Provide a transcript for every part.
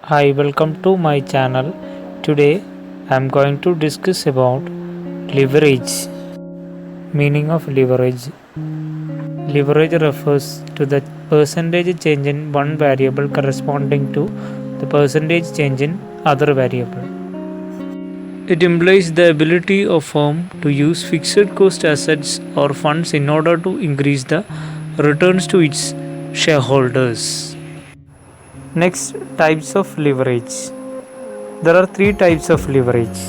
Hi, welcome to my channel. Today I am going to discuss about leverage. Meaning of leverage. Leverage refers to the percentage change in one variable corresponding to the percentage change in other variable. It implies the ability of firm to use fixed cost assets or funds in order to increase the returns to its shareholders. Next, types of leverage. There are three types of leverage: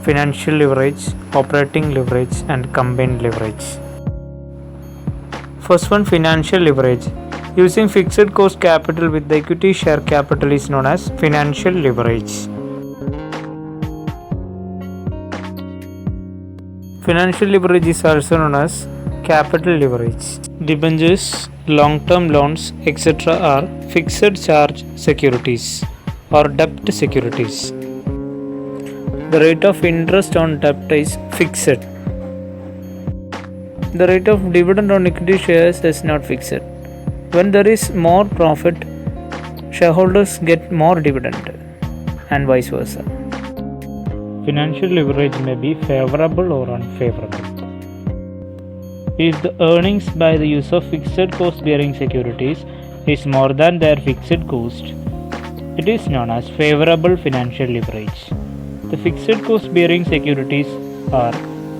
financial leverage, operating leverage, and combined leverage. First one, financial leverage. Using fixed cost capital with the equity share capital is known as financial leverage. Financial leverage is also known as capital leverage. Debentures, long-term loans, etc. are fixed charge securities or debt securities. The rate of interest on debt is fixed. The rate of dividend on equity shares is not fixed. When there is more profit, shareholders get more dividend, and vice versa. Financial leverage may be favorable or unfavorable. If the earnings by the use of fixed cost bearing securities is more than their fixed cost, it is known as favorable financial leverage. The fixed cost bearing securities are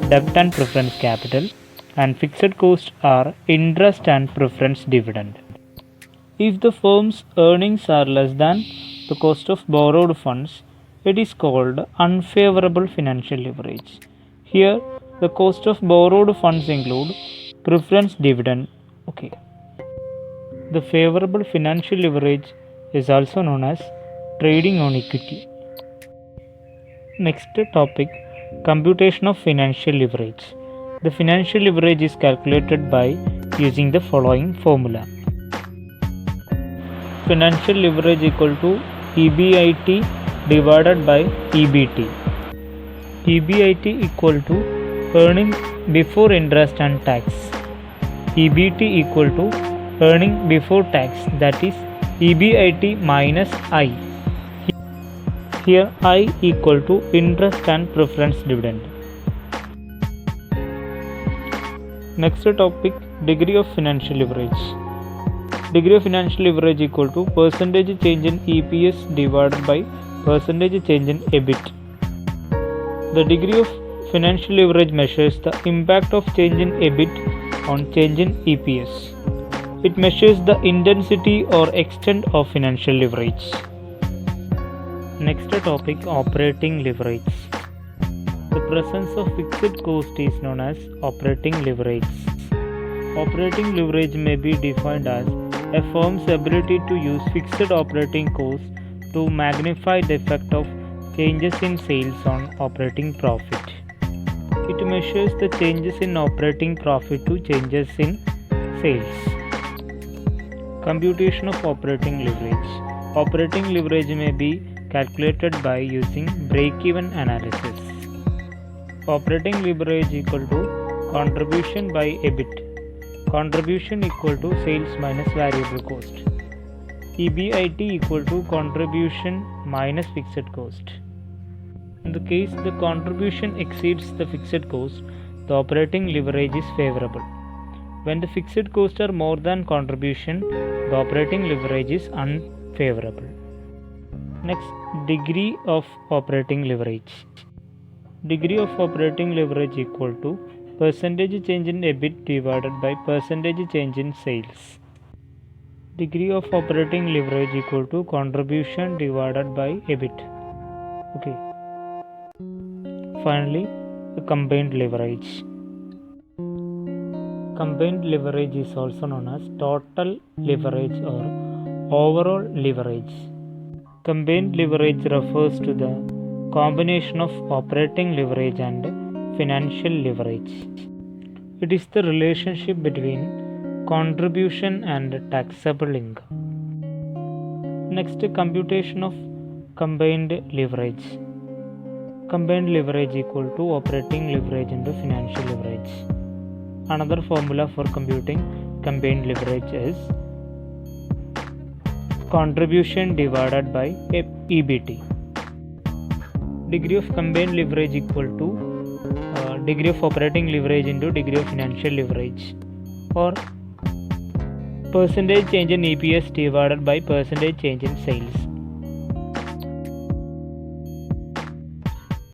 debt and preference capital, and fixed costs are interest and preference dividend. If the firm's earnings are less than the cost of borrowed funds, it is called unfavorable financial leverage. Here, the cost of borrowed funds include preference dividend. Okay. The favorable financial leverage is also known as trading on equity. Next topic, computation of financial leverage. The financial leverage is calculated by using the following formula. Financial leverage equal to EBIT divided by EBT. EBIT equal to earning before interest and tax. EBT equal to earning before tax, that is EBIT minus I. Here I equal to interest and preference dividend. Next topic, degree of financial leverage. Degree of financial leverage equal to percentage change in EPS divided by percentage change in EBIT. The degree of financial leverage measures the impact of change in EBIT on change in EPS. It measures the intensity or extent of financial leverage. Next topic, operating leverage. The presence of fixed cost is known as operating leverage. Operating leverage may be defined as a firm's ability to use fixed operating costs to magnify the effect of changes in sales on operating profit. It measures the changes in operating profit to changes in sales. Computation of operating leverage. Operating leverage may be calculated by using break-even analysis. Operating leverage equal to contribution by EBIT. Contribution equal to sales minus variable cost. EBIT equal to contribution minus fixed cost. In the case the contribution exceeds the fixed cost, the operating leverage is favorable. When the fixed costs are more than contribution, the operating leverage is unfavorable. Next, degree of operating leverage. Degree of operating leverage equal to percentage change in EBIT divided by percentage change in sales. Degree of operating leverage equal to contribution divided by EBIT. Okay. Finally, the combined leverage. Combined leverage is also known as total leverage or overall leverage. Combined leverage refers to the combination of operating leverage and financial leverage. It is the relationship between contribution and taxable income. Next, computation of combined leverage. Combined leverage equal to operating leverage into financial leverage. Another formula for computing combined leverage is contribution divided by EBT. Degree of combined leverage equal to degree of operating leverage into degree of financial leverage, or percentage change in EPS divided by percentage change in sales.